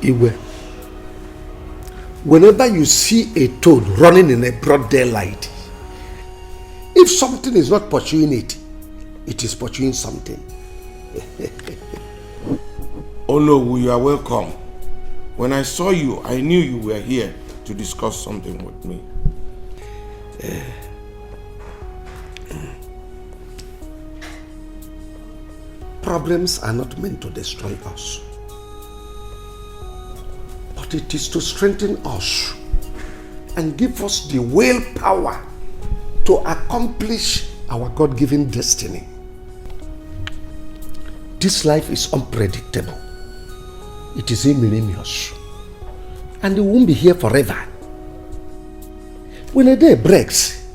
Iwe, whenever you see a toad running in a broad daylight, if something is not pursuing it, it is pursuing something. Oh no, you are welcome. When I saw you, I knew you were here to discuss something with me. Problems are not meant to destroy us, but it is to strengthen us and give us the willpower to accomplish our God-given destiny. This life is unpredictable. It is ignominious, and it won't be here forever. When a day breaks,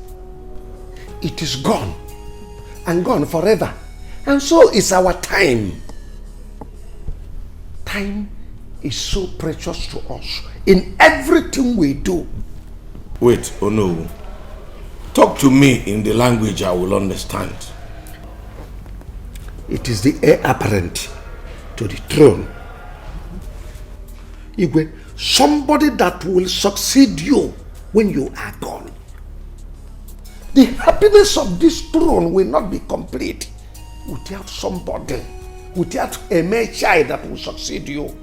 it is gone, and gone forever. And so is our time. Time is so precious to us in everything we do. Wait, oh no. Talk to me in the language I will understand. It is the heir apparent to the throne. Igwe, somebody that will succeed you when you are gone. The happiness of this throne will not be complete without somebody, without a male child that will succeed you.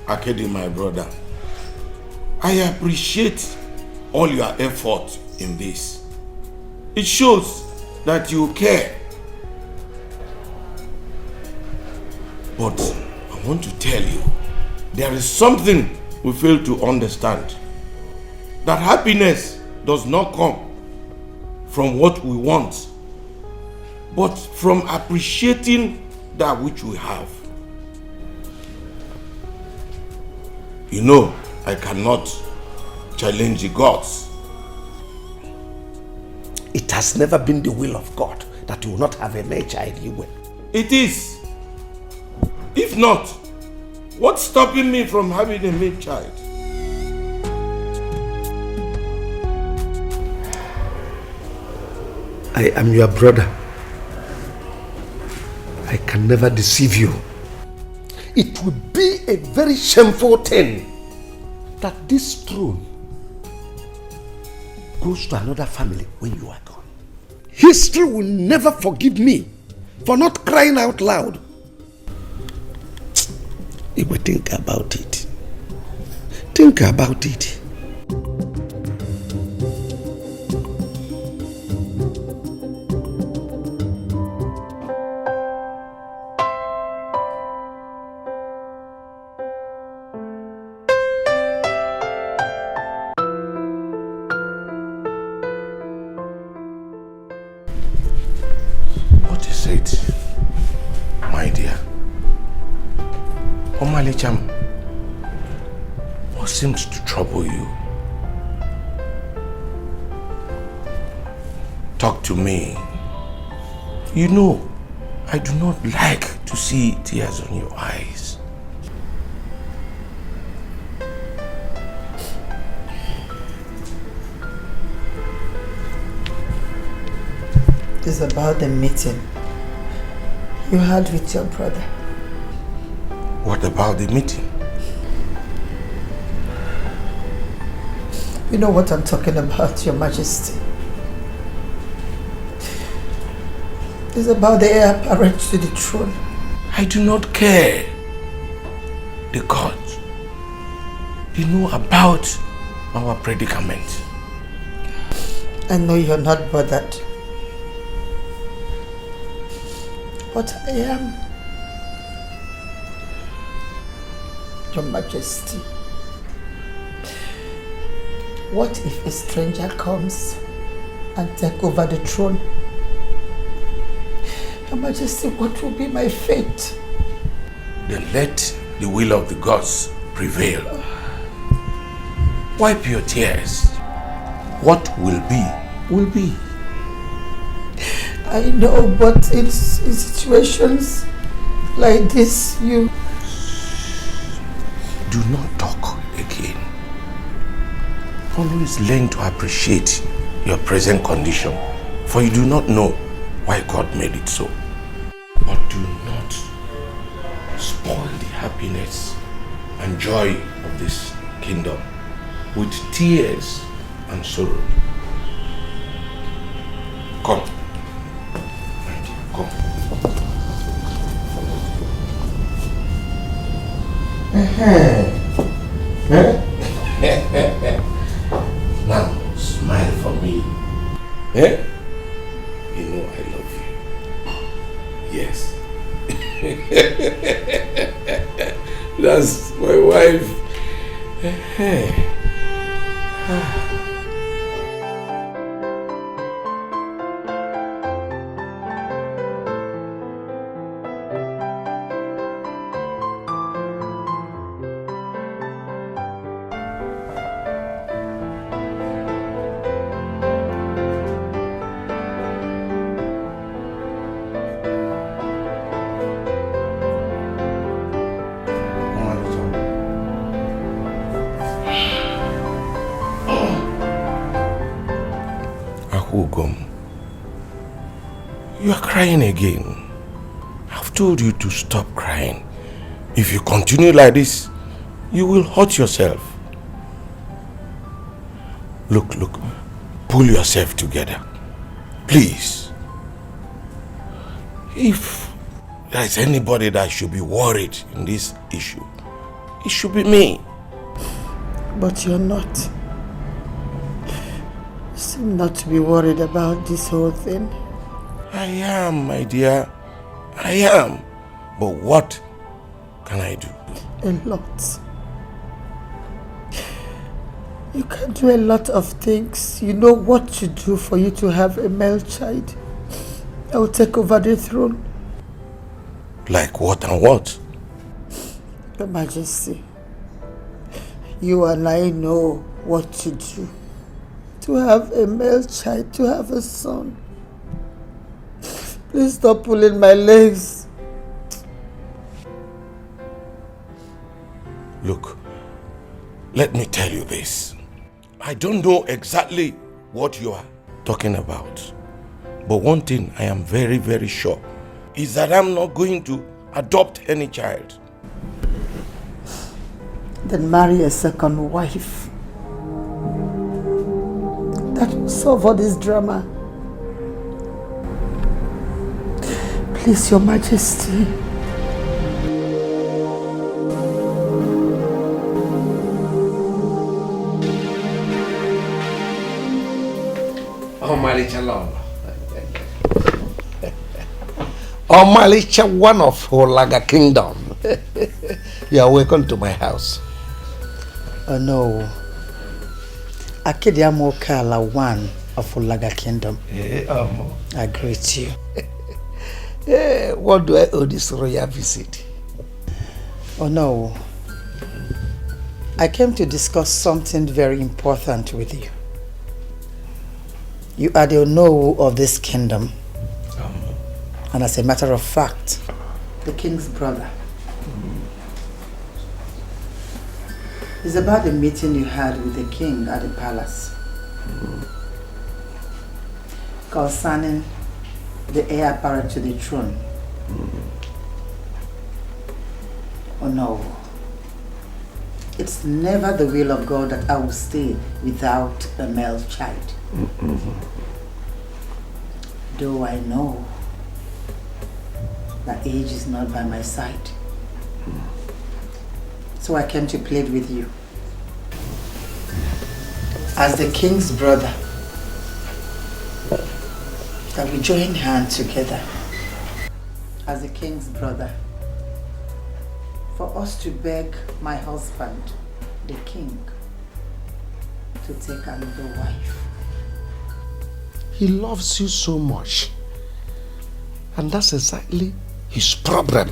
Akedi, my brother, I appreciate all your effort in this. It shows that you care. But I want to tell you, there is something we fail to understand. That happiness does not come from what we want, but from appreciating that which we have. You know, I cannot challenge the gods. It has never been the will of God that you will not have a male child. You will. It is. If not, what's stopping me from having a male child? I am your brother. I can never deceive you. It would be a very shameful thing that this throne goes to another family when you are gone. History will never forgive me for not crying out loud. If we think about it, think about it. What is it, my dear? Omalicham, what seems to trouble you? Talk to me. You know, I do not like to see tears on your eyes. It's about the meeting you had with your brother. What about the meeting? You know what I'm talking about, Your Majesty. It's about the heir apparent to the throne. I do not care. The gods, they know about our predicament. I know you're not bothered. But I am. Your Majesty. What if a stranger comes and takes over the throne? Your Majesty, what will be my fate? Then let the will of the gods prevail. Wipe your tears. What will be, will be. I know, but in situations like this, you... Do not talk again. Always learn to appreciate your present condition, for you do not know why God made it so. But do not happiness and joy of this kingdom with tears and sorrow. Come. My dear, come. Now, smile for me. Eh? You know I love you. Yes. That's my wife. You are crying again. I've told you to stop crying. If you continue like this, you will hurt yourself. Look, pull yourself together. Please. If there is anybody that should be worried in this issue, it should be me. But you're not. You seem not to be worried about this whole thing. I am, my dear. I am. But what can I do? A lot. You can do a lot of things. You know what to do for you to have a male child. I will take over the throne. Like what and what? Your Majesty, you and I know what to do. To have a male child, to have a son. Please stop pulling my legs. Look, let me tell you this. I don't know exactly what you are talking about. But one thing I am very, very sure is that I'm not going to adopt any child. Then marry a second wife. That will solve all this drama. Please, Your Majesty. Omalicha Lord. Omalicha, one of Olaga Kingdom. You are welcome to my house. Oh no. Akediamo Kala, one of Olaga Kingdom. I greet you. What do I owe this royal visit? Oh no. I came to discuss something very important with you. You are the Onowu of this kingdom. And as a matter of fact, the king's brother. It's about the meeting you had with the king at the palace. Concerning the heir apparent to the throne. Oh no. It's never the will of God that I will stay without a male child. Though I know that age is not by my side. So I came to plead with you. As the king's brother, that we join hands together as the king's brother for us to beg my husband, the king, to take another wife. He loves you so much. And that's exactly his problem.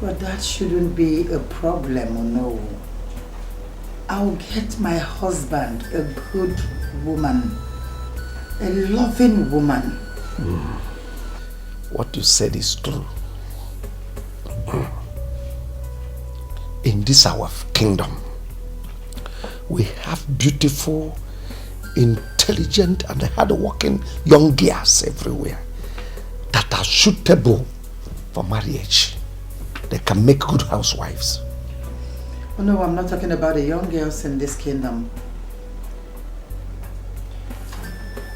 But that shouldn't be a problem, or no. I'll get my husband a good woman. A loving woman. What you said is true. In this our kingdom, we have beautiful, intelligent and hard-working young girls everywhere that are suitable for marriage. they can make good housewives. Oh no, I'm not talking about the young girls in this kingdom.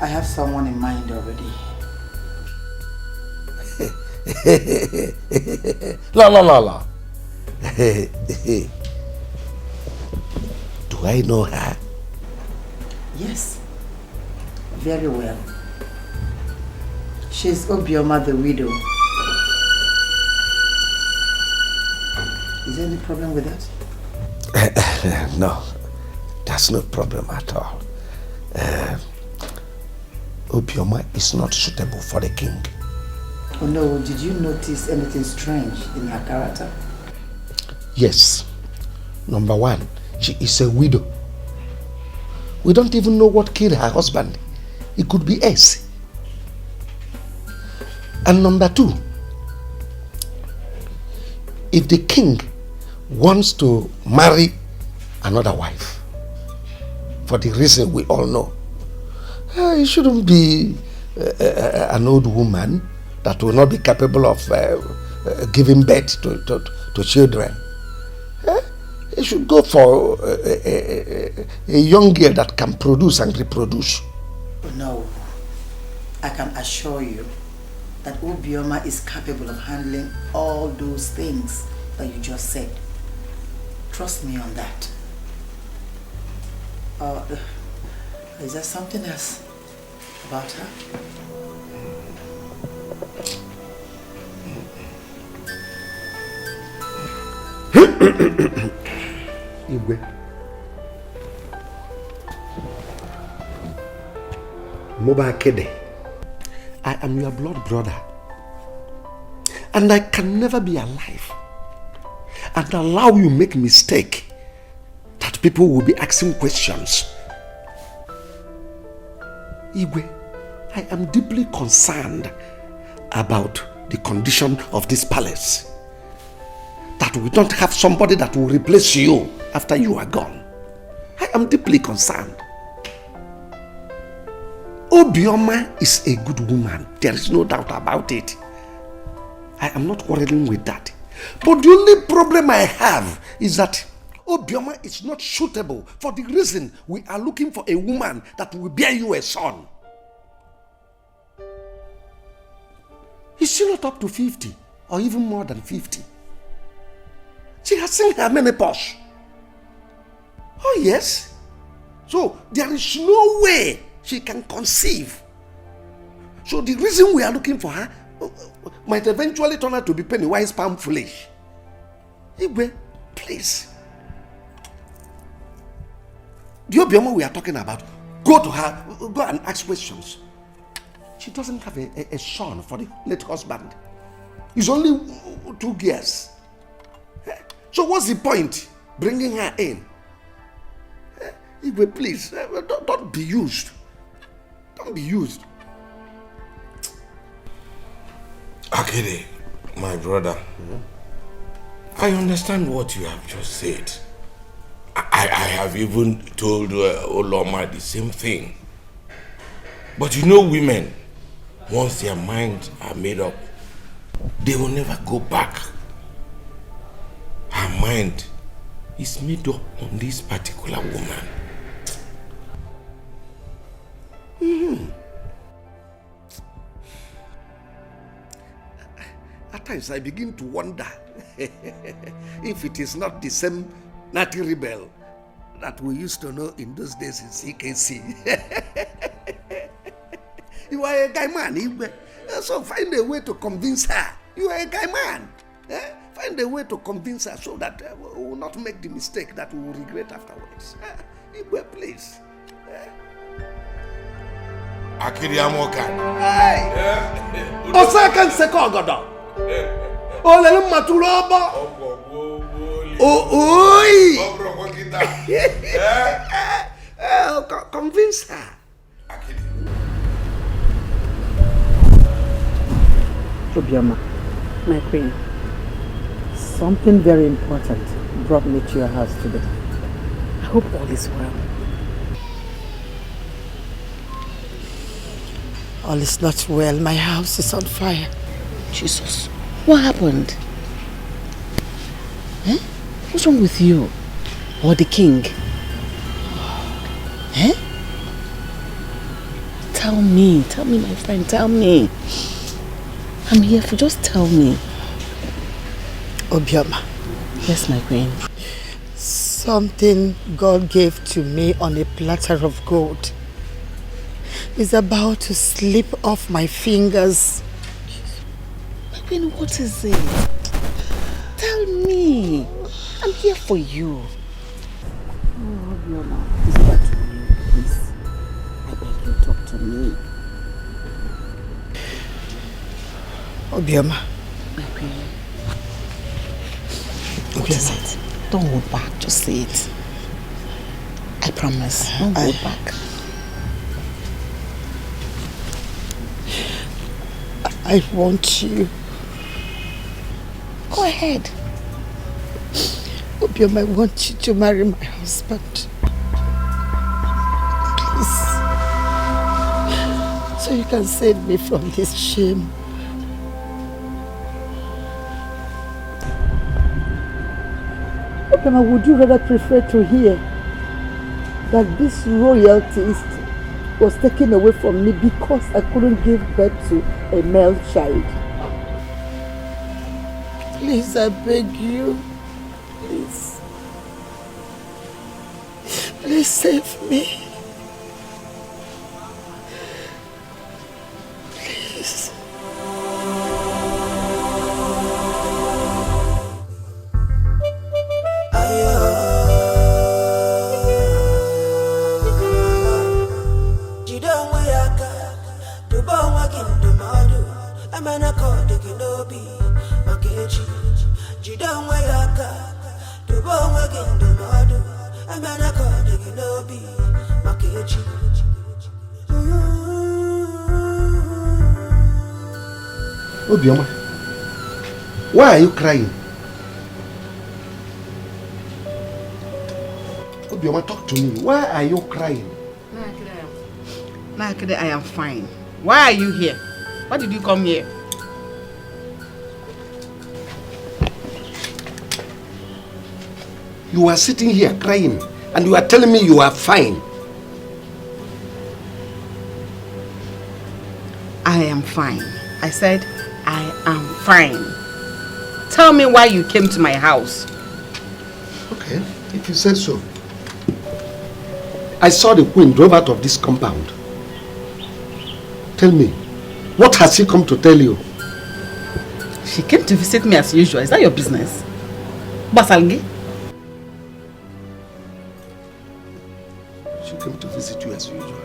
I have someone in mind already. La. Do I know her? Yes, very well. She's Obioma the widow. Is there any problem with that? No, there's no problem at all. Obioma is not suitable for the king. Oh no, did you notice anything strange in her character? Yes. Number one, she is a widow. We don't even know what killed her husband. It could be us. And number two, if the king wants to marry another wife, for the reason we all know, it shouldn't be an old woman that will not be capable of giving birth to children. It should go for a young girl that can produce and reproduce. No, I can assure you that Obioma is capable of handling all those things that you just said. Trust me on that. Is there something else about her? Igwe. Moba Kede, I am your blood brother, and I can never be alive and allow you make mistake that people will be asking questions. Igwe, I am deeply concerned about the condition of this palace. That we don't have somebody that will replace you after you are gone. I am deeply concerned. Obioma is a good woman. There is no doubt about it. I am not quarreling with that. But the only problem I have is that Obioma is not suitable for the reason we are looking for a woman that will bear you a son. Is she not up to 50 or even more than 50? She has seen her menopause. Oh yes. So there is no way she can conceive. So the reason we are looking for her might eventually turn out to be penny-wise, pound-foolish. Igwe, please. The Obioma we are talking about, go to her, go and ask questions. She doesn't have a son for the late husband. He's only 2 years. So what's the point bringing her in? Igwe, please, don't be used. Don't be used. Akede, my brother, I understand what you have just said. I have even told Oloma the same thing. But you know women, once their minds are made up, they will never go back. Her mind is made up on this particular woman. At times I begin to wonder if it is not the same Nati rebel that we used to know in those days in CKC. You are a guy man, so find a way to convince her. You are a guy man. Find a way to convince her so that we will not make the mistake that we will regret afterwards. Please. Akiri Amoka. Hey! Osakan Sekogodo. Olele Matuloba. Oi! Convince her. Obioma, My queen. something very important brought me to your house today. I hope all is well. All is not well. My house is on fire. Jesus, what happened? What's wrong with you? Or the king? Eh? Tell me, my friend, tell me. I'm here for, just tell me. Obioma. Yes, my queen. Something God gave to me on a platter of gold is about to slip off my fingers. My queen, what is it? Tell me. I'm here for you. Oh, Obioma, listen to me, please. I beg you, talk to me. Obioma. My queen. What is it? Don't hold back, just say it. I promise, don't hold back. I want you. Go ahead. Obioma, I want you to marry my husband. Please. So you can save me from this shame. Obioma, would you rather prefer to hear that this royalty was taken away from me because I couldn't give birth to a male child? Please, I beg you. Please. Please save me. Please. Obioma, why are you crying? Obioma, talk to me. Why are you crying? Nakede, I am fine. Why are you here? Why did you come here? You are sitting here crying and you are telling me you are fine. I am fine. I said, I am fine. Tell me why you came to my house. Okay, if you said so. I saw the queen drove out of this compound. Tell me, what has she come to tell you? She came to visit me as usual. Is that your business? Basalgi? She came to visit you as usual.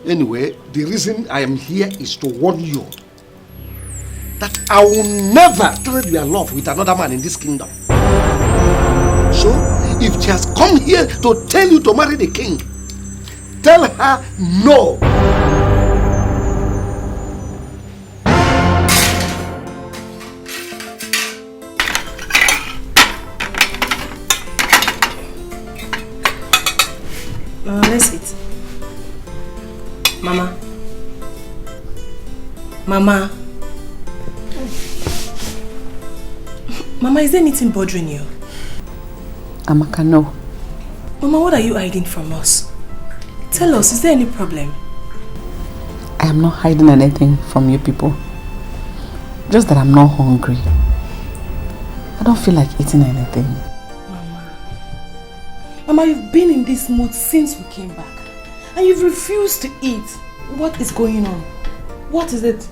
Anyway, the reason I am here is to warn you that I will never trade your love with another man in this kingdom. So, if she has come here to tell you to marry the king, tell her no. Let's eat. Mama. Mama. Mama, is there anything bothering you? Amaka, no. Mama, what are you hiding from us? Tell us, is there any problem? I am not hiding anything from you people. Just that I'm not hungry. I don't feel like eating anything. Mama, you've been in this mood since we came back. And you've refused to eat. What is going on? What is it?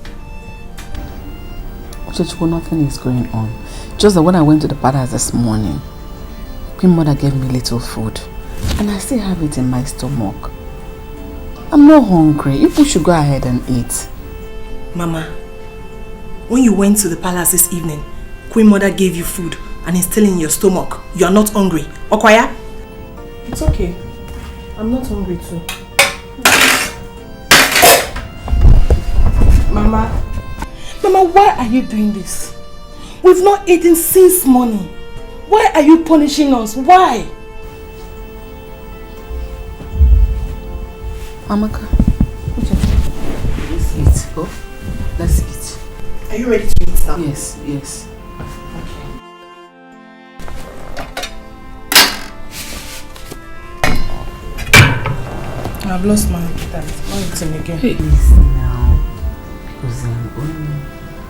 Ochochukwu, nothing is going on. Just that when I went to the palace this morning, Queen Mother gave me little food. And I still have it in my stomach. I'm not hungry. You people should go ahead and eat. Mama, when you went to the palace this evening, Queen Mother gave you food and it's still in your stomach. You are not hungry. Okwaya? It's okay. I'm not hungry too. Mama, why are you doing this? We've not eaten since morning. Why are you punishing us? Why? Amaka, let's eat. Oh, let's eat. Are you ready to eat now? Yes, yes. Okay. I've lost my appetite. Now it's in again. Please now. Because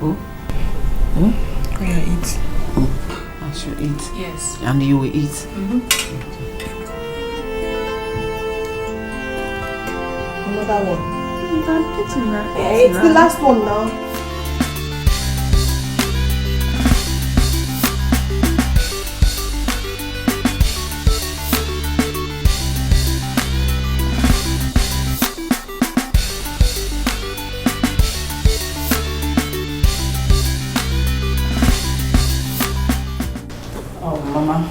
Oh yeah, eat. I should eat. Yes. And you will eat. Another one. I'm eating that. It's the last one now. Oh, Mama.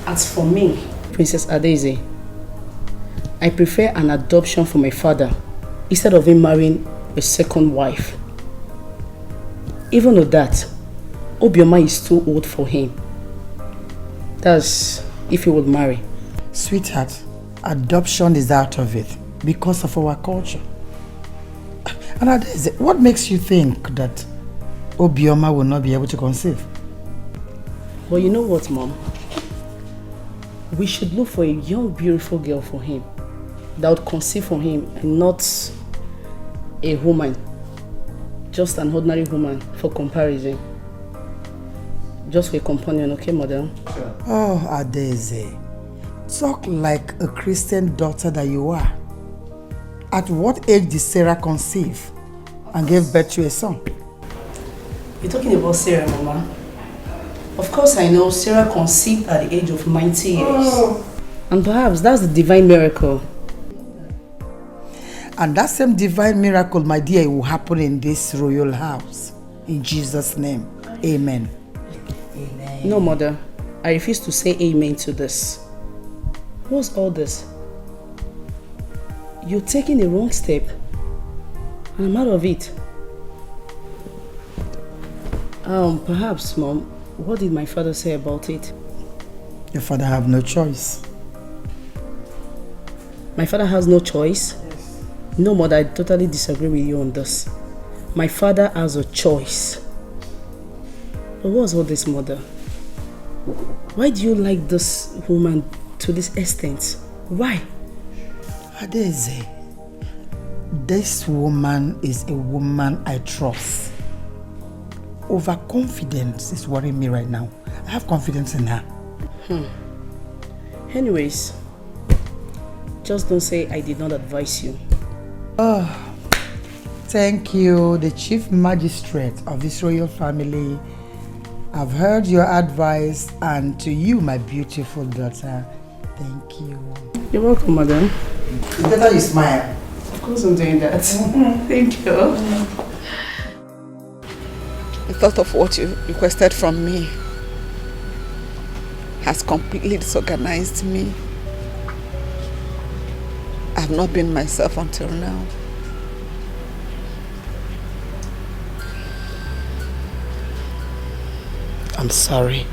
As for me, Princess Adaeze, I prefer an adoption for my father instead of him marrying a second wife. Even though that, Obioma is too old for him. That's if he would marry. Sweetheart, adoption is out of it because of our culture. And Adaeze, what makes you think that Obioma will not be able to conceive? But you know what, Mom? We should look for a young, beautiful girl for him that would conceive for him and not a woman, just an ordinary woman for comparison. Just for a companion, okay, Mother? Oh, Adaeze, talk like a Christian daughter that you are. At what age did Sarah conceive and gave birth to a son? You're talking about Sarah, Mama. Of course I know Sarah conceived at the age of 90 years. Oh. And perhaps that's the divine miracle. And that same divine miracle, my dear, will happen in this royal house. In Jesus' name, amen. Amen. No, Mother. I refuse to say amen to this. What's all this? You're taking a wrong step. And I'm out of it. Perhaps, Mom, what did my father say about it? Your father have no choice. My father has no choice? Yes. No, Mother, I totally disagree with you on this. My father has a choice. But what's all this, Mother? Why do you like this woman to this extent? Why? Adaeze, this woman is a woman I trust. Overconfidence is worrying me right now. I have confidence in her. Anyways, just don't say I did not advise you. Oh, thank you, the chief magistrate of this royal family. I've heard your advice, and to you, my beautiful daughter, thank you. You're welcome, Madam. It's better you smile. Of course I'm doing that. Thank you. The thought of what you requested from me has completely disorganized me. I have not been myself until now. I'm sorry.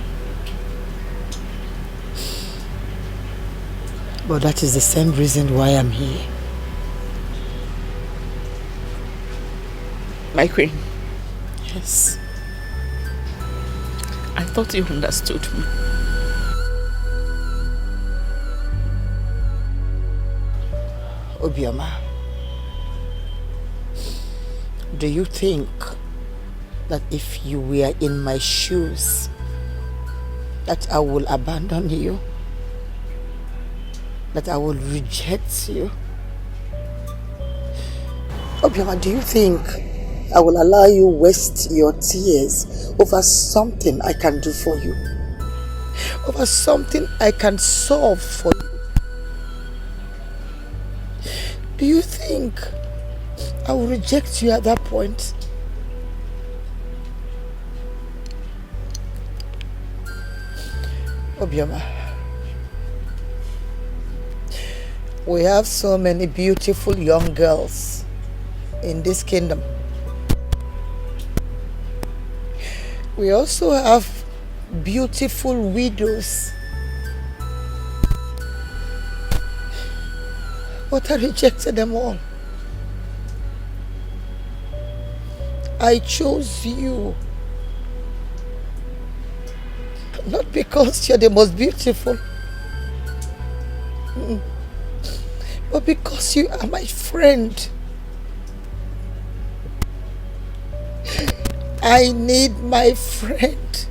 But that is the same reason why I'm here. My queen. Yes. I thought you understood me. Obioma, do you think that if you were in my shoes, that I will abandon you? That I will reject you? Obioma, do you think I will allow you waste your tears over something I can do for you? Over something I can solve for you? Do you think I will reject you at that point? Obioma, we have so many beautiful young girls in this kingdom. We also have beautiful widows. But I rejected them all. I chose you. Not because you're the most beautiful. but because you are my friend. I need my friend.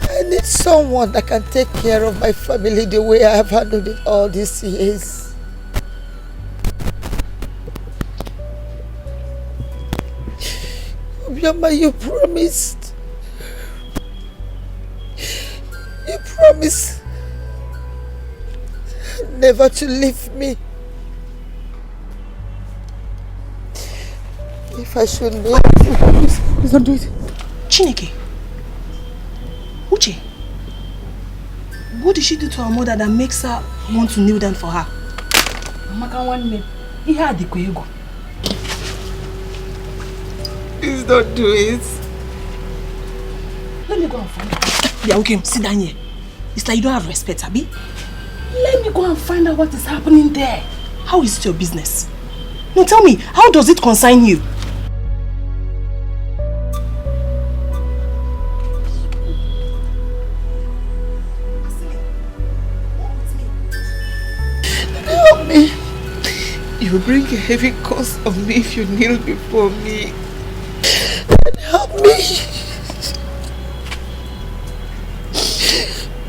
I need someone that can take care of my family the way I have handled it all these years. Obioma, you promised. You promised never to leave me. If I should leave you, please don't do it. Chineke. Uche. What did she do to her mother that makes her want to kneel down for her? Please don't do it. Let me go and find out. Yeah, okay, sit down here. It's like you don't have respect, Abi. Let me go and find out what is happening there. How is it your business? No, tell me, how does it concern you? Help me. You will bring a heavy cost on me if you kneel before me. Help me.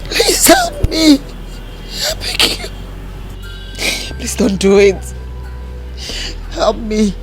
Please help me. I beg you. Please don't do it. Help me.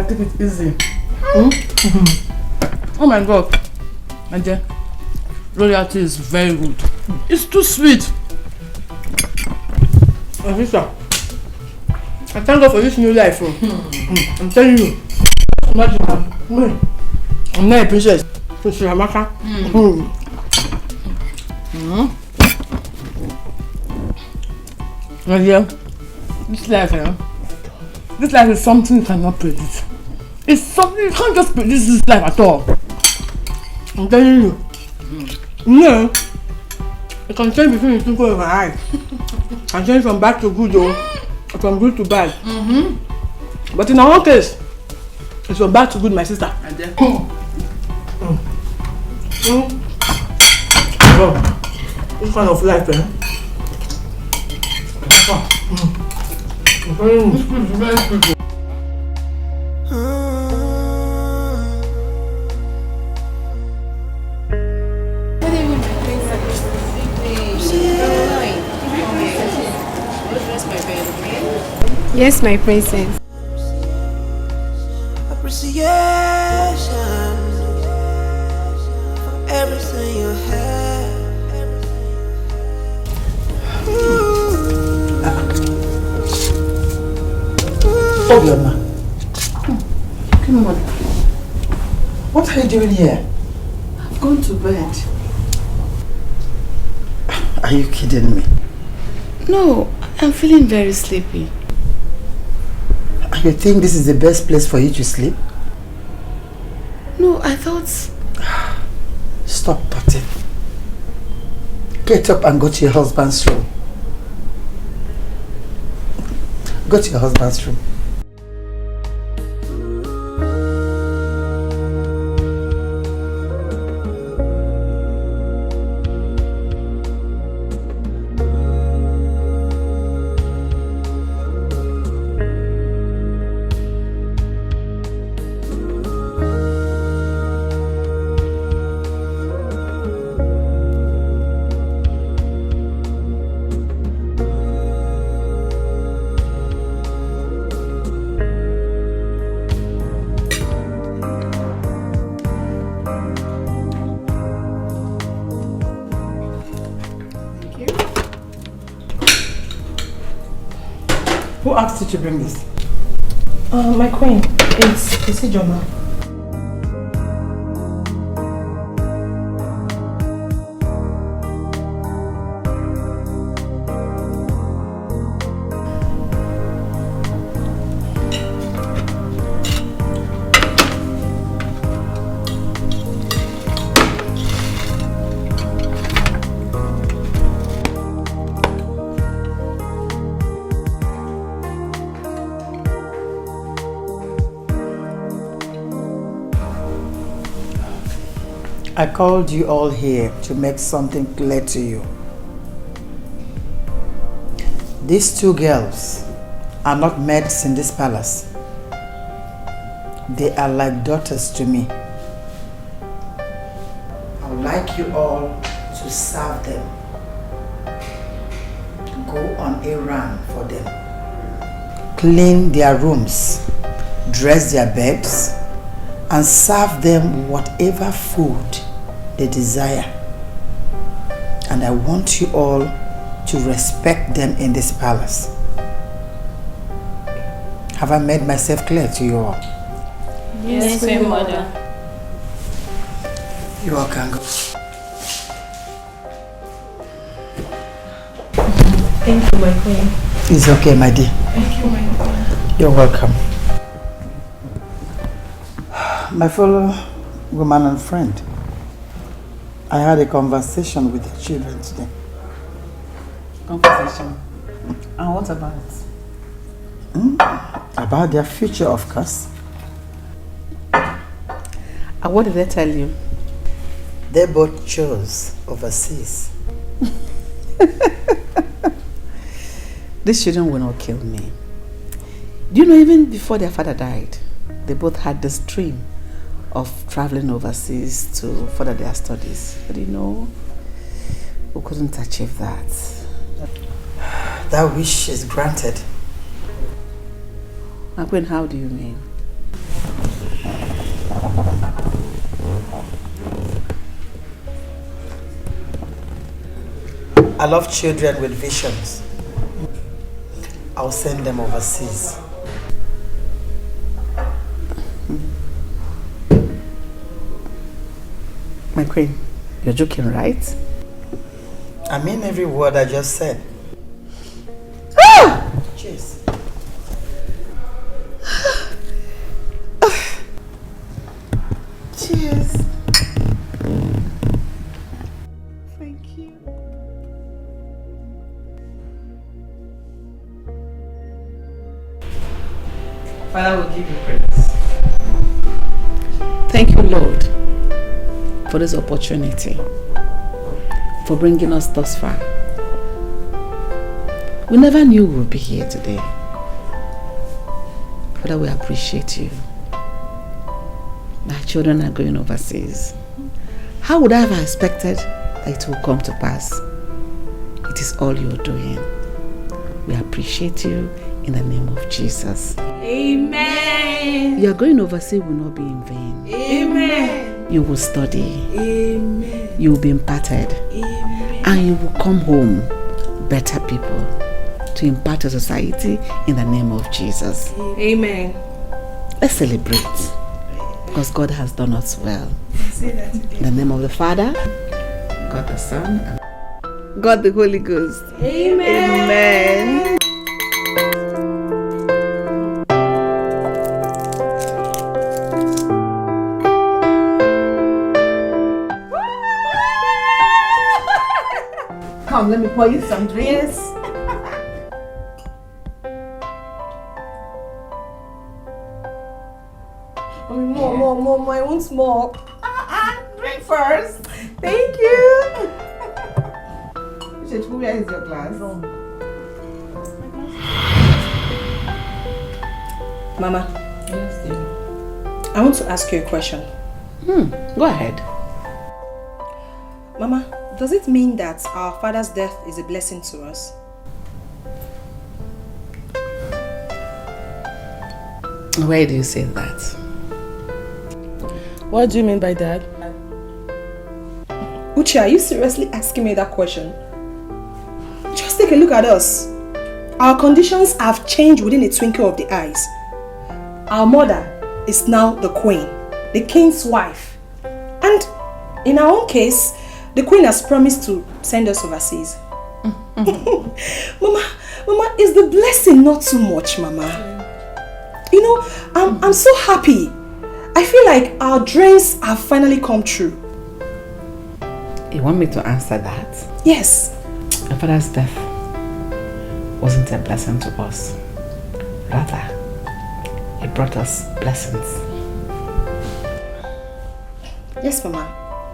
Take it easy. Oh my God. And then royalty is very good. It's too sweet. Afisa, I thank God for this new life. I'm telling you. Imagine I'm not a princess. Princess Amaka. And yeah, this life is something you cannot predict. It's something you can't just predict this life at all. I'm telling you. No. It can change between the twinkle of my eye. It can change from bad to good or from good to bad. But in our case, it's from bad to good, my sister. And then this kind of life, eh? Very good. Yes, my princess. Appreciation for everything you have. Obioma. What are you doing here? I've gone to bed. Are you kidding me? No, I'm feeling very sleepy. You think this is the best place for you to sleep? No, I thought... Stop potting. Get up and go to your husband's room. Go to your husband's room. Who asked you to bring this? My queen, it's Ijoma. I called you all here to make something clear to you. These two girls are not maids in this palace. They are like daughters to me. I would like you all to serve them. Go on a run for them. Clean their rooms, dress their beds, and serve them whatever food they desire. And I want you all to respect them in this palace. Have I made myself clear to you all? Yes, Queen Mother. You all can go. Thank you, my queen. It's okay, my dear. Thank you, my queen. You're welcome. My fellow woman and friend, I had a conversation with the children today. Conversation? And what about? About their future, of course. And what did they tell you? They both chose overseas. These children will not kill me. Do you know, even before their father died, they both had this dream of traveling overseas to further their studies. But you know, we couldn't achieve that. That wish is granted. Queen, how do you mean? I love children with visions. I'll send them overseas. My queen, you're joking, right? I mean every word I just said. Cheers. Cheers. Thank you. Father will give you praise. Thank you, Lord, for this opportunity, for bringing us thus far. We never knew we would be here today. Father, we appreciate you. My children are going overseas. How would I have expected that it will come to pass? It is all you're doing. We appreciate you in the name of Jesus. Amen. Your going overseas will not be in vain. Amen. You will study. Amen. You will be imparted. Amen. And you will come home better people to impart to society in the name of Jesus. Amen. Let's celebrate because God has done us well. In the name of the Father, God the Son, and God the Holy Ghost. Amen. Amen. Come, let me pour you some drinks. Yes. More, I want more. Drink first. Thank you. Where is your glass? Mama. Yes, dear. I want to ask you a question. Go ahead. Mama, does it mean that our father's death is a blessing to us? Why do you say that? What do you mean by that? Uche, are you seriously asking me that question? Just take a look at us. Our conditions have changed within a twinkle of the eyes. Our mother is now the queen, the king's wife. And in our own case, the queen has promised to send us overseas. Mama, is the blessing not too much, Mama? You know, I'm so happy. I feel like our dreams have finally come true. You want me to answer that? Yes. My father's death wasn't a blessing to us. Rather, it brought us blessings. Yes, Mama.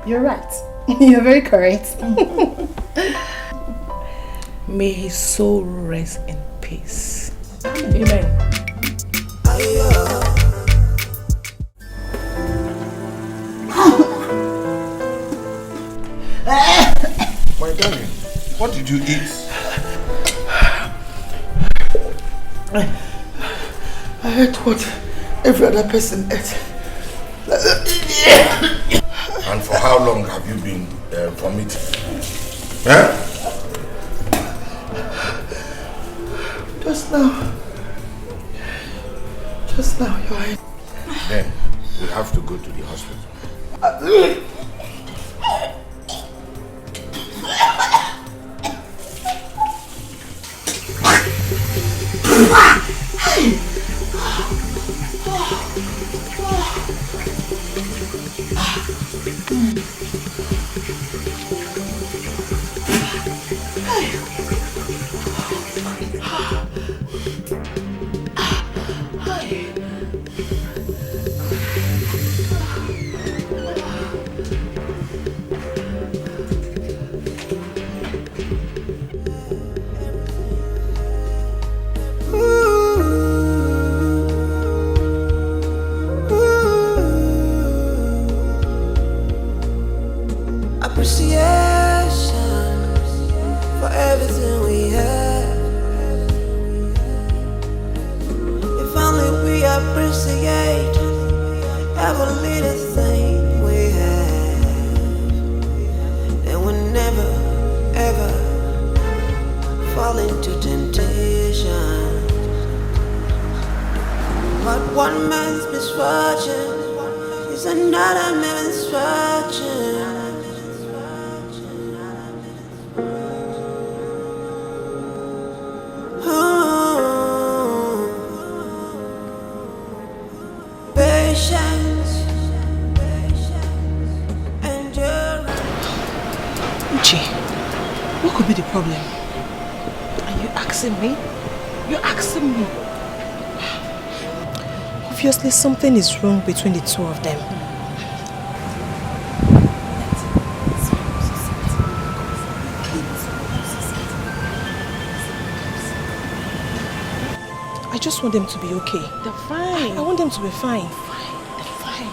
You're right. You're very correct. May his soul rest in peace. Amen. My darling, what did you eat? I ate what every other person ate. And for how long have you been vomiting? Huh? Just now, you're right. Then we have to go to the hospital. Obviously, something is wrong between the two of them. I just want them to be okay. They're fine. I want them to be fine. They're fine.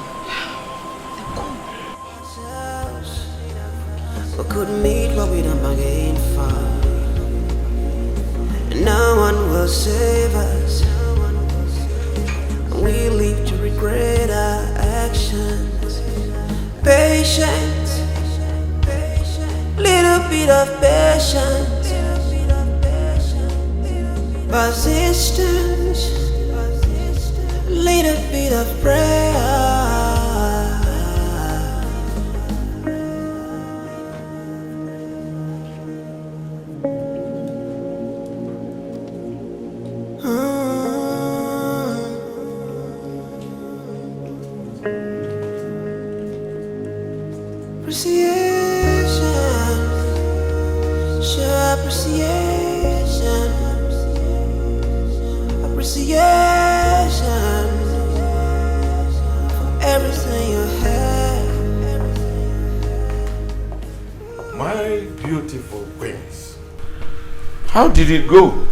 They're cool. We could meet what we don't bargain for. And no one will save us. We live to regret our actions. Patience, little bit of patience, persistence, little bit of prayer. How did it go?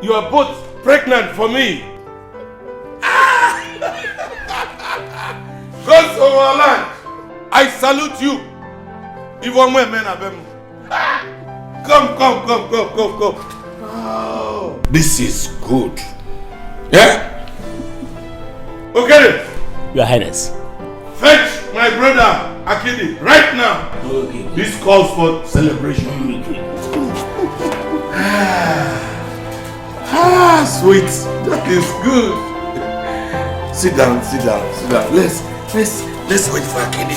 You are both pregnant for me. Gods of our land, I salute you. Even when men are them. Come. Oh, this is good. Yeah? Okay. Your Highness. Fetch my brother Akidi right now. Okay. This calls for celebration. Sweet. That is good. Sit down. Let's wait for Akidi.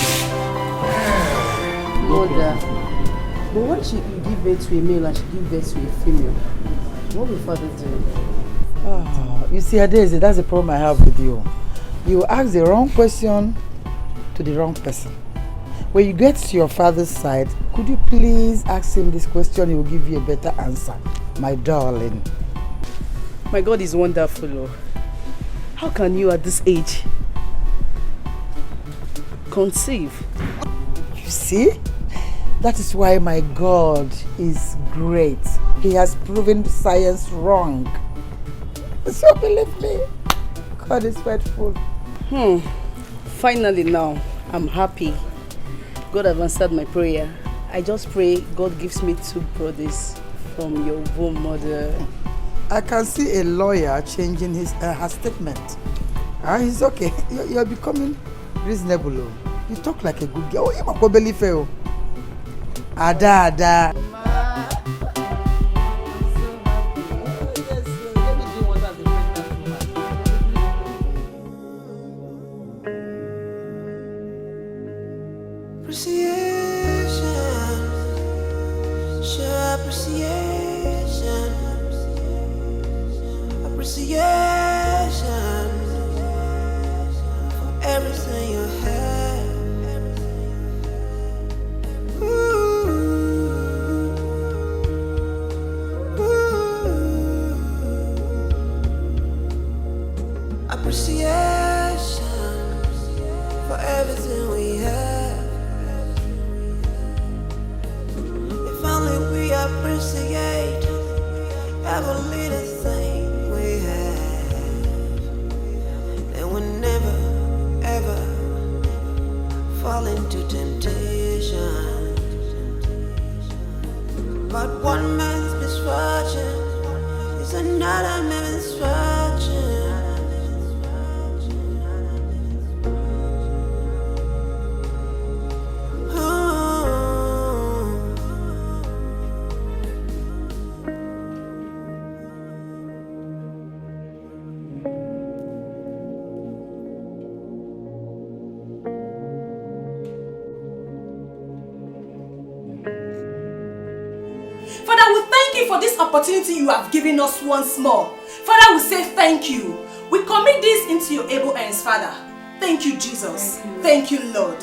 Mother, but what if you give birth to a male and she give birth to a female? What will father do? Oh, you see, Adeze, that's the problem I have with you. You ask the wrong question to the wrong person. When you get to your father's side, could you please ask him this question? He will give you a better answer, my darling. My God is wonderful, Lord. How can you at this age conceive? You see? That is why my God is great. He has proven science wrong. So believe me, God is faithful. Finally now, I'm happy. God has answered my prayer. I just pray God gives me 2 brothers from your womb, Mother. I can see a lawyer changing her statement. He's okay. You're becoming reasonable. You talk like a good girl. You might believe it. Ada. Appreciation for everything you have. Appreciation for everything we have. If only we appreciate every little thing we have, then we'll never ever fall into temptation. But one man's misfortune is another man's fortune. For this opportunity you have given us once more. Father, we say thank you. We commit this into your able hands, Father. Thank you, Jesus. Thank you, Lord.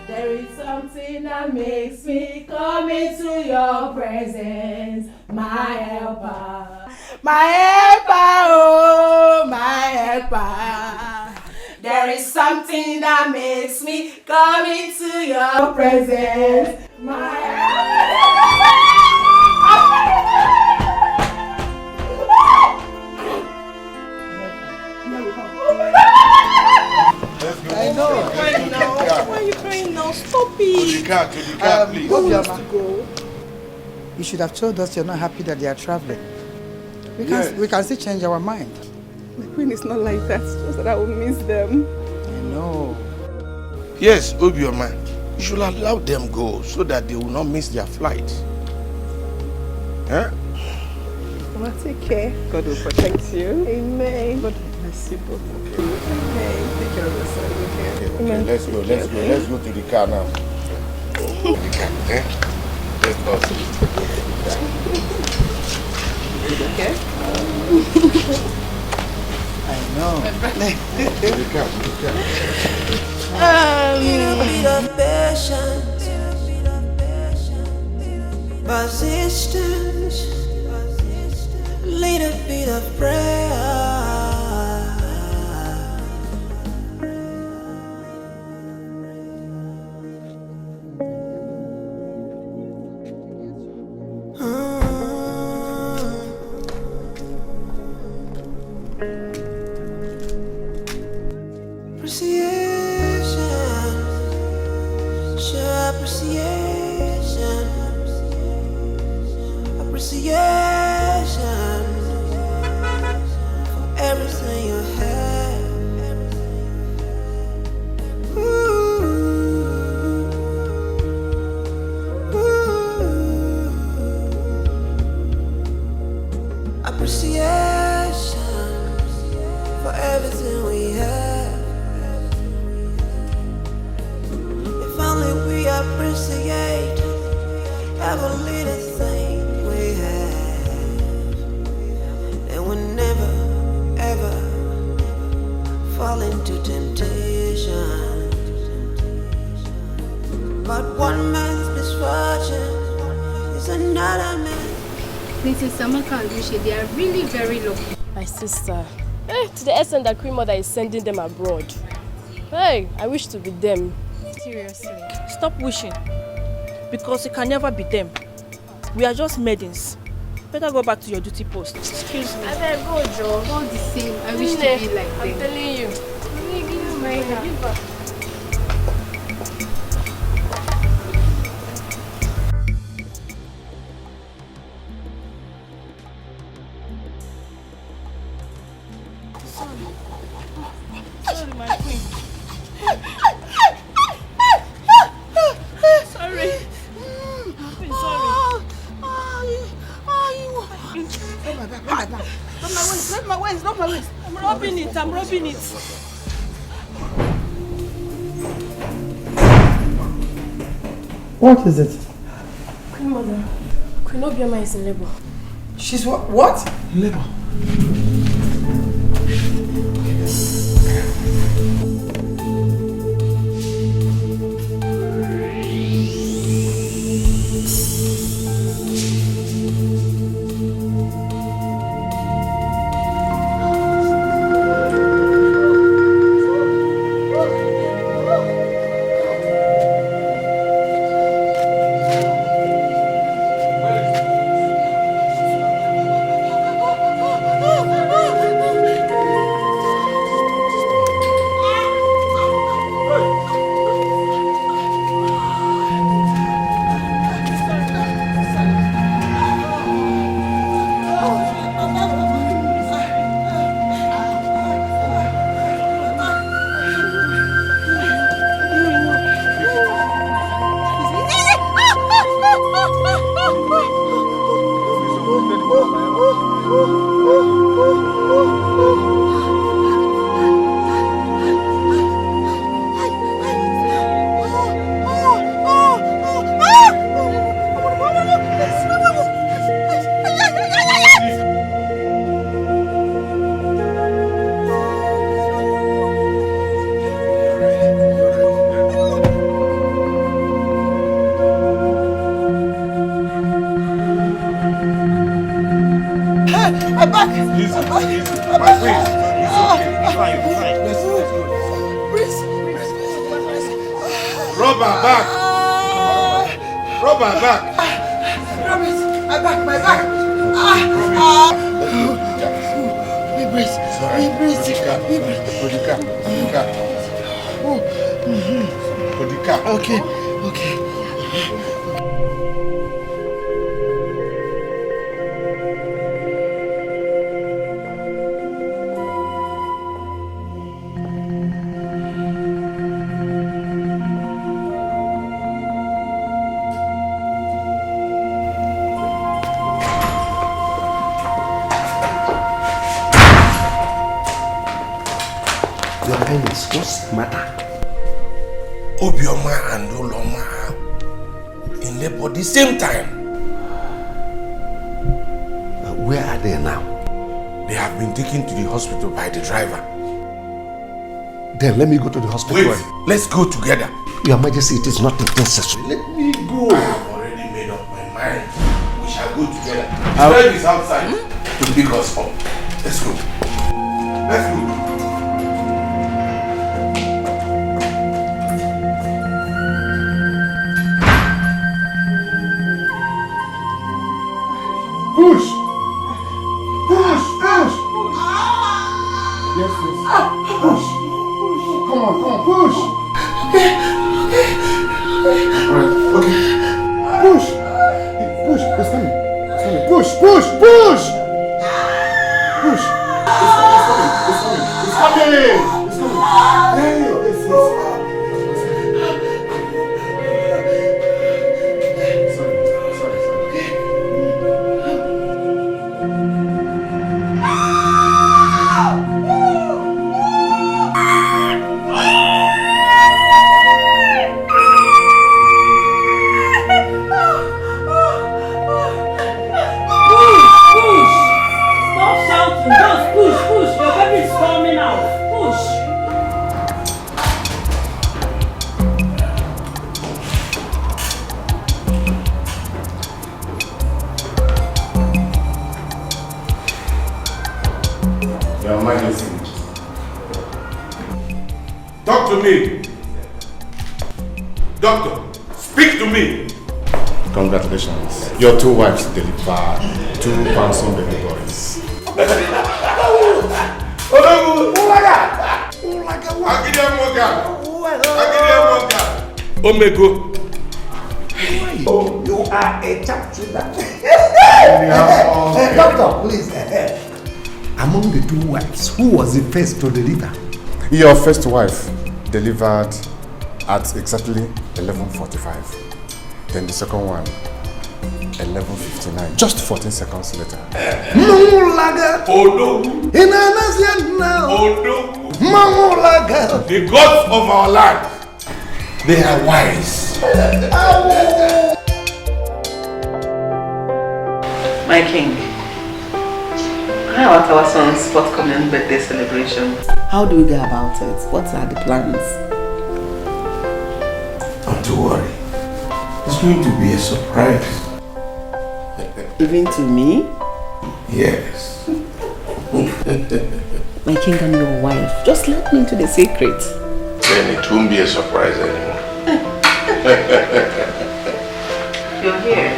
There is something that makes me come into your presence, my helper. My helper, oh, my helper. There is something that makes me come into your presence, my helper. I know. Why are you crying now? Stop it. Please. Go. You should have told us you're not happy that they are traveling. We can still change our mind. My queen is not like that. It's just that I will miss them. I know. Yes, Obioma, you should allow them go so that they will not miss their flight. Huh? Well, take care. God will protect you. Amen. God bless you both. Okay. Amen. Take care of yourself. Okay. Okay, let's go to the car now. The car, eh? Let's go. Okay? I know. The car. Little bit of patience, persistence, little bit of prayer. Appreciation for everything you have. Appreciation for everything we have. If only we appreciate every little thing we have, and we'll never ever fall into temptation. But one man's misfortune is another man's. Mrs. Samaka and Rishi, they are really very lucky. My sister. Hey, to the extent that Queen Mother is sending them abroad. Hey, I wish to be them. Seriously. Stop wishing. Because you can never be them. We are just maidens. Better go back to your duty post. Excuse me. I better go, Joe. All the same, I wish to be like them. I'm telling you. Let me give you my hand. Sorry, my queen. Sorry. I'm sorry. Not my waist. I'm rubbing it. What is it? Queen Mother. Queen Obioma is in labor. She's what? Labor. What's the matter? Obioma and Oloma are in labor the same time. Where are they now? They have been taken to the hospital by the driver. Then let me go to the hospital. Wait, let's go together. Your Majesty, it is not necessary. Let me go. I have already made up my mind. We shall go together. The driver is outside to pick us up. Let's go. Let's go. Push! Push! Push! Yes, yes. Push! Come Come on, push. Alright, okay. Push. It's coming. Push. Push. It's coming. Hey, Talk to me. Doctor, speak to me. Congratulations. Your 2 wives deliver 2 handsome baby boys. Omego. Oh, you are a chap to that. Doctor, please. Among the 2 wives, who was the first to deliver? Your first wife delivered at exactly 11:45. Then the second one, 11:59. Just 14 seconds later. The gods of our land, they are wise. My king, how about our son's forthcoming birthday celebration? How do we go about it? What are the plans? Not to worry. It's going to be a surprise. Even to me? Yes. My king and your wife, just let me into the secret. Then it won't be a surprise anymore. You're here.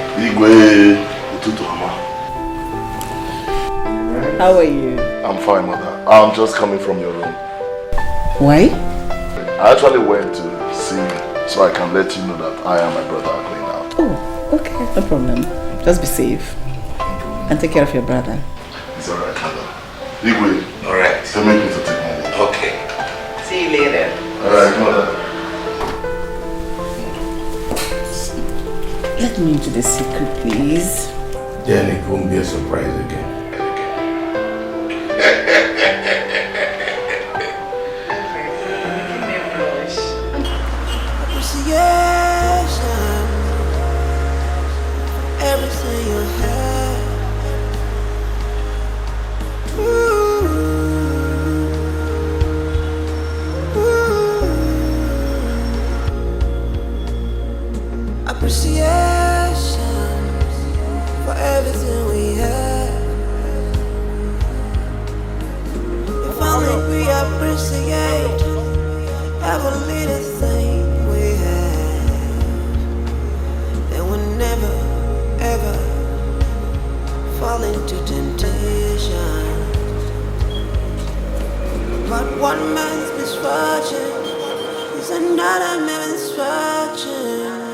How are you? I'm fine, mother. I'm just coming from your room. Why? I actually went to see you so I can let you know that I and my brother are going out. Oh, okay, no problem. Just be safe. And take care of your brother. It's alright, mother. Igwe. Alright. Tell me to take my leave. Okay. See you later. Alright, mother. Let me into the secret, please. Then it won't be a surprise again. Everything you have. Appreciation for everything we have. If only we appreciate every little thing we have, then we'll never ever fall into temptation. But one man's misfortune is another man's misfortune.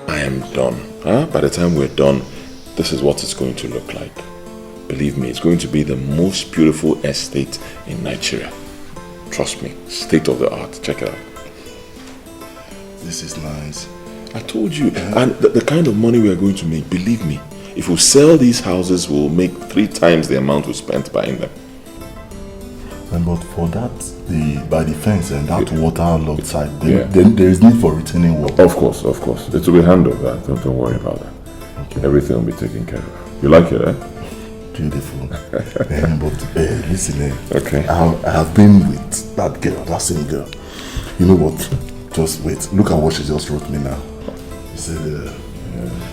I am done. By the time we're done, this is what it's going to look like. Believe me, it's going to be the most beautiful estate in Nigeria. Trust me, state of the art. Check it out. This is nice. I told you. And the kind of money we are going to make, believe me, if we sell these houses, we'll make 3 times the amount we spent buying them. But for that, by the fence and that waterlogged side, then there is need for retaining wall. Of course. It will be handled. Don't worry about that. Okay. Everything will be taken care of. You like it, eh? Beautiful. But listen, okay. I have been with that girl, that same girl. You know what? Just wait. Look at what she just wrote me now. She said,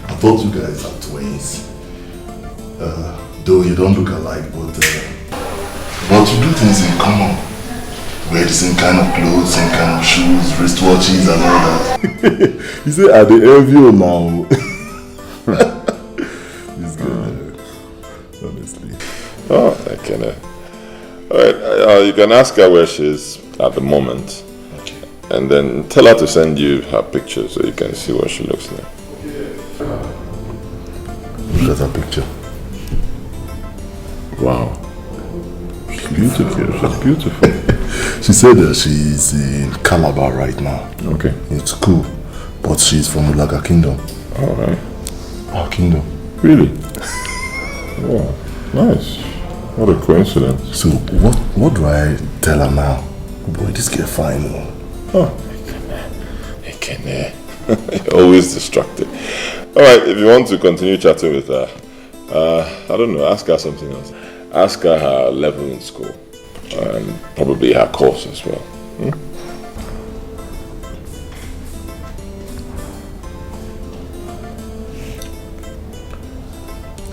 I thought you guys are twins. Though you don't look alike, but you do things in common. Wear the same kind of clothes, same kind of shoes, wristwatches and all that. He said, I dey envy you now. This girl. honestly. Oh, I can. Alright, you can ask her where she is at the moment. Okay. And then tell her to send you her picture so you can see what she looks like. Look at her picture. Wow. She's beautiful. She's beautiful. She said that she's in Calabar right now. Okay. It's cool. But she's from Ulaga Kingdom. Alright. Our kingdom. Really? Wow. Nice. What a coincidence. So what do I tell her now? Boy, this girl fine. Oh. I can always distracted. Alright, if you want to continue chatting with her, I don't know, ask her something else. Ask her her level in school. And probably her course as well.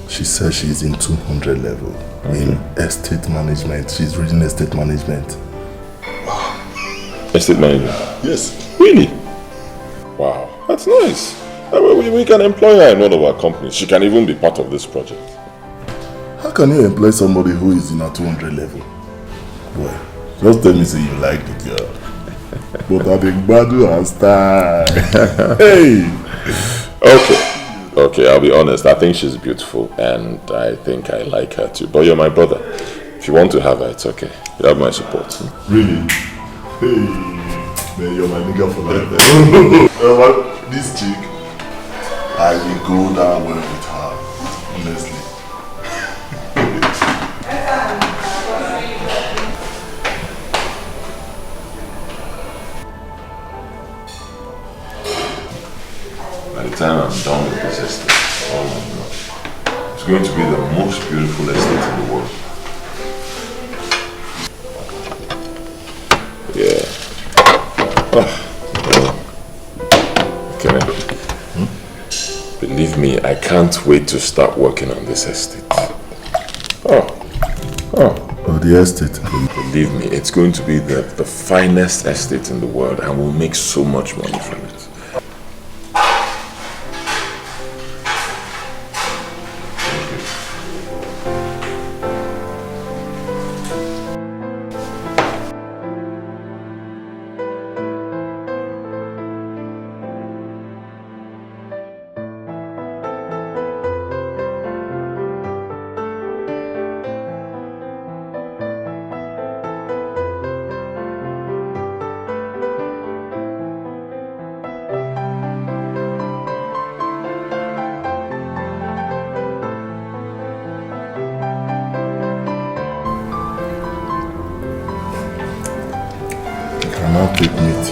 She says she's in 200 level in estate management. She's reading estate management. Estate management? Yes. Really? Wow, that's nice. We can employ her in one of our companies. She can even be part of this project. How can you employ somebody who is in a 200 level? Boy, just tell me say you like the girl. But I think Badu has style. Hey! Okay, I'll be honest. I think she's beautiful and I think I like her too. But you're my brother. If you want to have her, it's okay. You have my support. Really? Hey, man, you're my nigga for life. This chick, I will go down well with her, honestly. By the time I'm done with this estate, oh my God, it's going to be the most beautiful estate in the world. Yeah. Can I? Believe me, I can't wait to start working on this estate. Oh, the estate. Believe me, it's going to be the finest estate in the world and we'll make so much money from it. Take meat.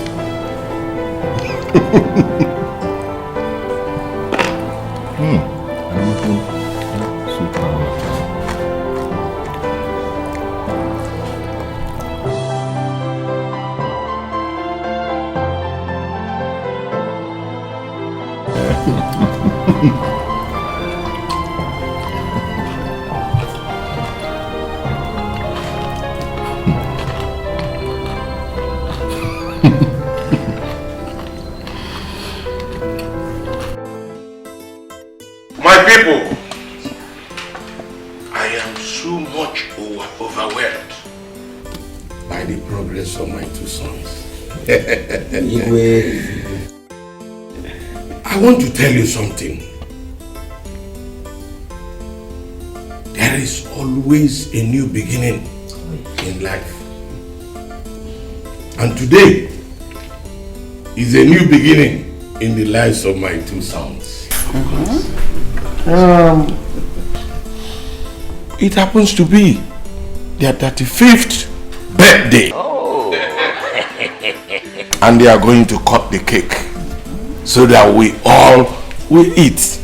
My people, I am so much overwhelmed by the progress of my two sons. I want to tell you something. There is always a new beginning in life. And today is a new beginning in the lives of my two sons. It happens to be their 35th birthday. Oh. And they are going to cut the cake so that we all will eat.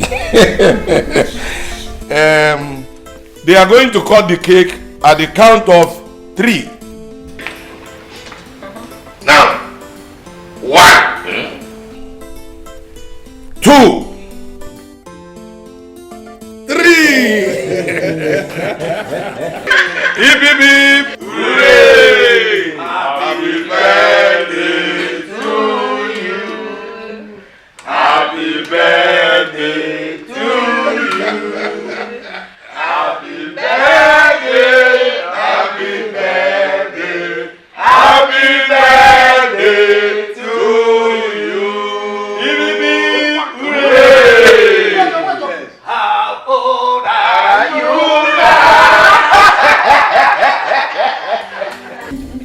They are going to cut the cake at the count of 3. Now, 1, 2, 3. Hip hip hip! Hooray! Happy birthday to you. Happy birthday to you. Happy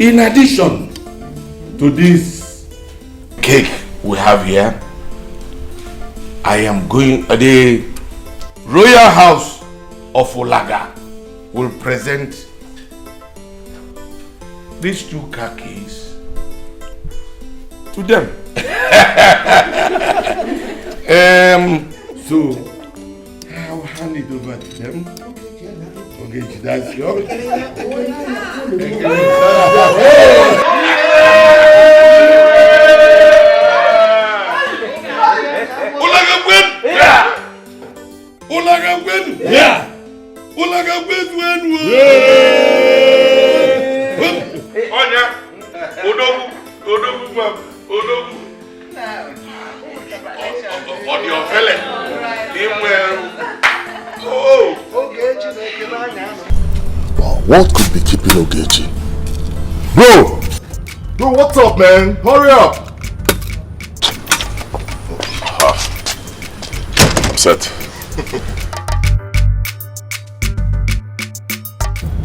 In addition to this cake we have here, I am going, the Royal House of Olaga will present these 2 car keys to them. So I'll hand it over to them. Okay, that's yours. What could be keeping Ogechi? Bro! Bro, what's up, man? Hurry up! I'm set.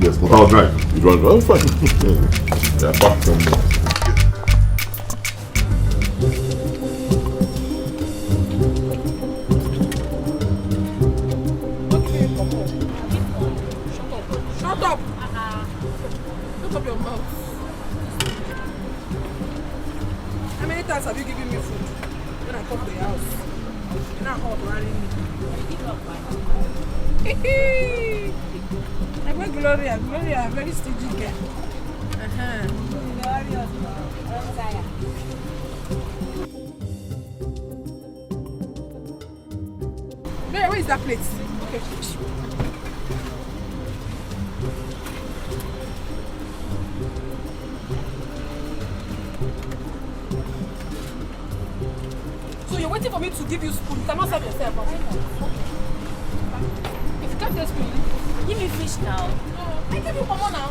Yes, but I'll drive. You drive? Oh, fine. Yeah, back from me. Have you given me food when I come to your house? You're not hot, right? I'm Gloria. Gloria, very stingy girl. Where is that plate? Okay. So you're waiting for me to give you spoon. You cannot serve yourself. Okay. If you can't get spoon, give me fish now. I give you more now.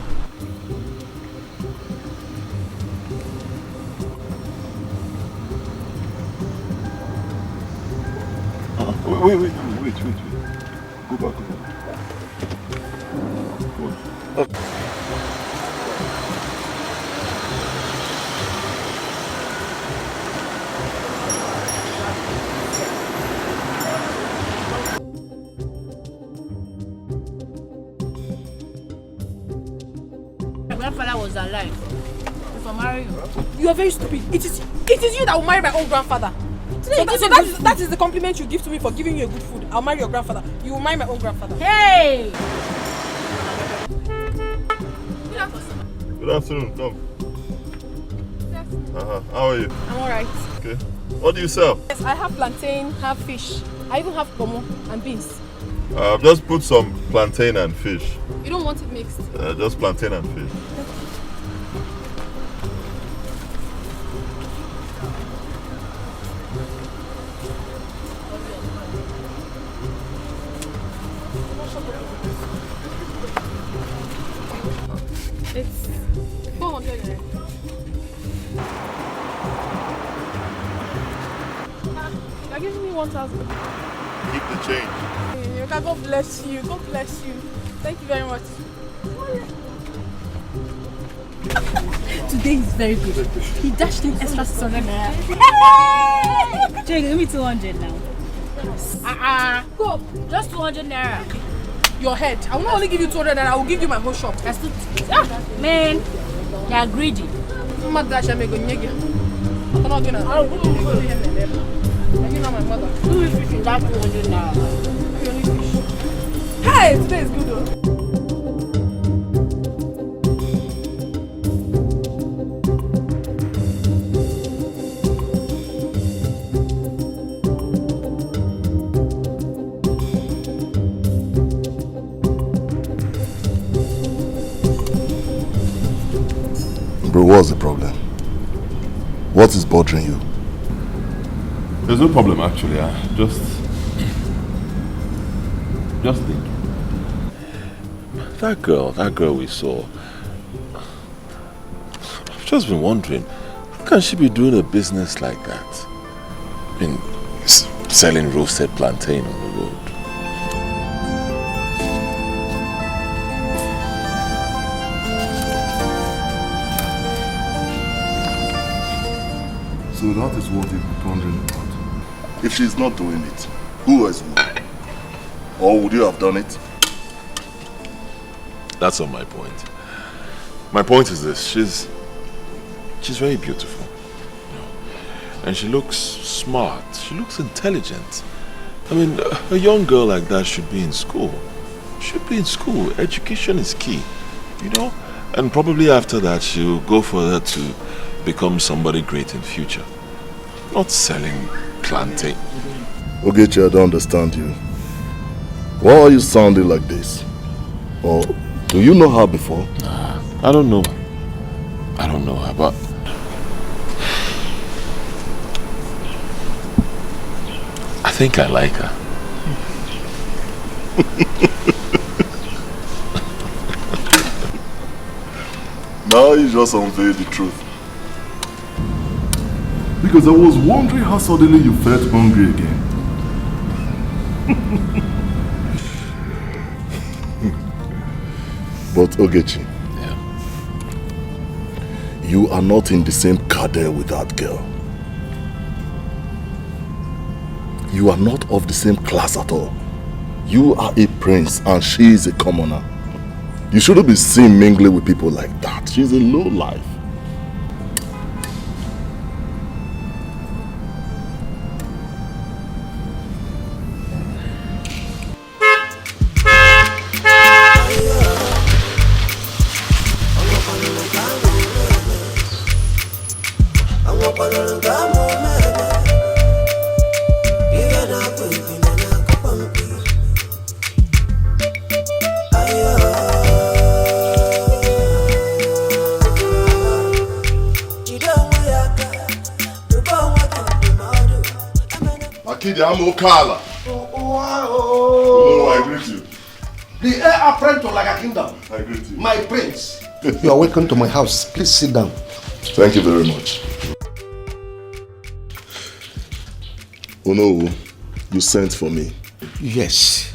Wait. Go back. Okay. My grandfather was alive. If I marry you. You are very stupid. It is you that will marry my own grandfather. So that is the compliment you give to me for giving you a good food. I'll marry your grandfather. You will marry my own grandfather. Hey! Good afternoon. Come. How are you? I'm alright. Okay. What do you sell? Yes, I have plantain, have fish. I even have pomo and beans. I've just put some plantain and fish. You don't want it mixed? Just plantain and fish. It's 400 naira. You're giving me 1,000. Keep the change. God bless you. God bless you. Thank you very much. Today is very good. He dashed in extra 600 naira. Jay, give me 200 now. Go. Just 200 naira. Your head. I will not only give you 200 naira, I will give you my whole shop. That's too... Man, you are greedy. I'm not that I'm going to you know my mother. Who is fishing that 200 naira? Hey, today is good though. Bro, what's the problem? What is bothering you? There's no problem actually. Just think. That girl we saw. I've just been wondering, how can she be doing a business like that? I mean, selling roasted plantain on the road. that is what you're wondering about. If she's not doing it, who else would? Or would you have done it? That's not my point. My point is this, she's very beautiful. You know, and she looks smart, she looks intelligent. I mean, a young girl like that should be in school. Should be in school. Education is key, you know? And probably after that, she'll go further to become somebody great in future. Not selling plantain. Ogechi, I don't understand you. Why are you sounding like this? Or do you know her before? I don't know her. I don't know her, but I think I like her. Now you just unveiled the truth. Because I was wondering how suddenly you felt hungry again. But Ogechi, yeah, you are not in the same cadre with that girl. You are not of the same class at all. You are a prince and she is a commoner. You shouldn't be seen mingling with people like that. She's a low life. Okala. Oh, I greet you. The heir apparent to like a kingdom. I greet you. My prince. You are welcome to my house. Please sit down. Thank you very much. Oh no, you sent for me. Yes.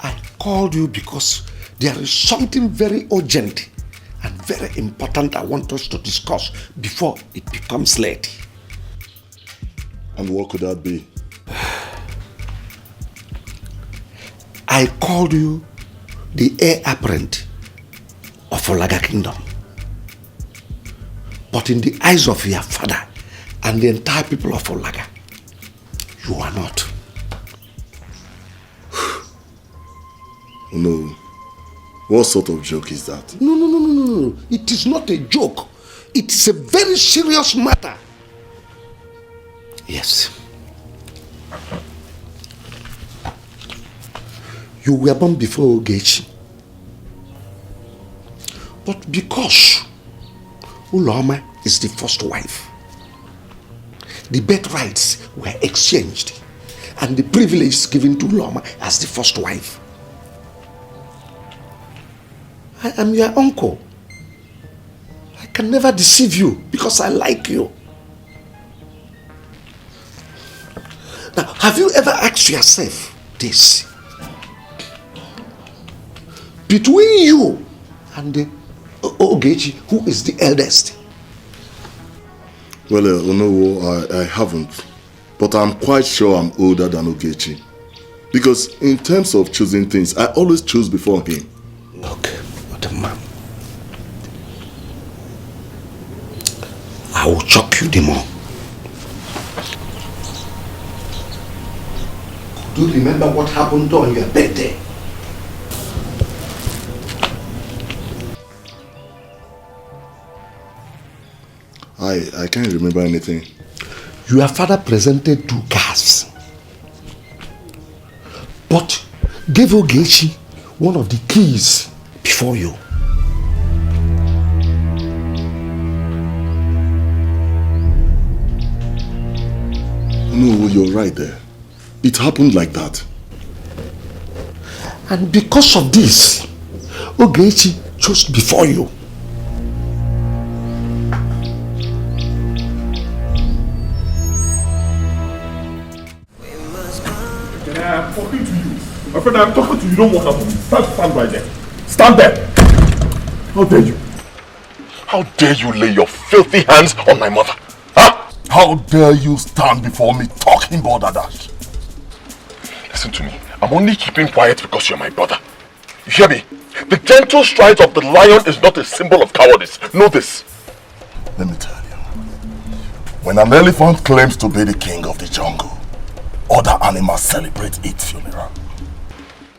I called you because there is something very urgent and very important I want us to discuss before it becomes late. And what could that be? I called you the heir apparent of Olaga Kingdom. But in the eyes of your father and the entire people of Olaga, you are not. No. What sort of joke is that? No. It is not a joke. It is a very serious matter. Yes. You were born before Ogechi. But because Uloma is the first wife, the birthrights were exchanged and the privileges given to Uloma as the first wife. I am your uncle. I can never deceive you because I like you. Now, have you ever asked yourself this? Between you and the Ogechi, who is the eldest? Well, no, I haven't. But I'm quite sure I'm older than Ogechi. Because in terms of choosing things, I always choose before him. Look, what a man. I will shock you the more. Do you remember what happened on your birthday? I can't remember anything. Your father presented 2 cars, but gave Ogechi one of the keys before you. No, you're right there. It happened like that. And because of this, Ogechi chose before you. I'm talking to you. My friend, I'm talking to you. Don't walk up to me. Stand right there. Stand there. How dare you? How dare you lay your filthy hands on my mother? Huh? How dare you stand before me talking balderdash? Listen to me. I'm only keeping quiet because you're my brother. You hear me? The gentle strides of the lion is not a symbol of cowardice. Know this. Let me tell you. When an elephant claims to be the king of the jungle, other animals celebrate its funeral.